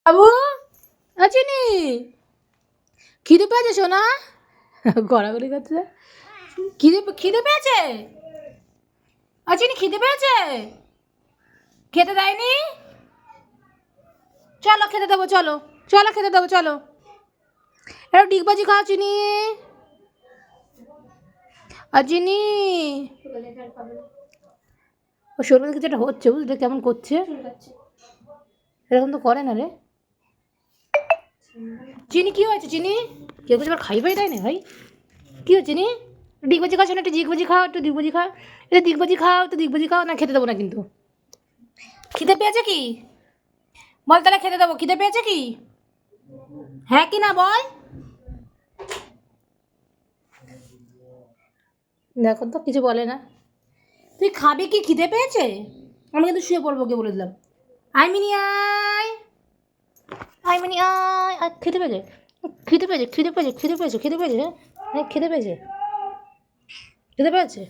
বাবু আছিনি খিদে পেয়েছে সোনা গড়াগড়ি করছে খিদে খিদে পেয়েছে আছিনি খিদে পেয়েছে খেতে দেয়নি চলো খেতে দেবো চলো চলো খেতে দেবো চলো এবার ডিগবাজি খাও চিনি আর চিনি ও শরীর কিছু একটা হচ্ছে বুঝলি কেমন করছে এরকম তো করে না রে চিনি কি হয়েছে চিনি কেউ কিছু আবার খাইবাই দেয় না ভাই কী হচ্ছে চিনি ডিগবাজি খাও শোনো একটু ডিগবাজি খাও একটু ডিগবাজি খাও একটু ডিগবাজি খাও একটু ডিগবাজি খাও না খেতে দেবো না কিন্তু খিদে পেয়েছে কি বল তাহলে খেতে দেবো খিদে পেয়েছে কি হ্যাঁ কি না বল দেখো তো কিছু বলে না তুই খাবি কি খিদে পেয়েছে আমি কিন্তু শুয়ে পড়বো কে বলে দিলাম আই মিনি আয় আই মিনি আয় আর খেতে পেয়েছে খিদে পেয়েছে খিদে পেয়েছে খিদে পেয়েছে খিদে পেয়েছে হ্যাঁ খেতে পেয়েছে খেতে পেয়েছে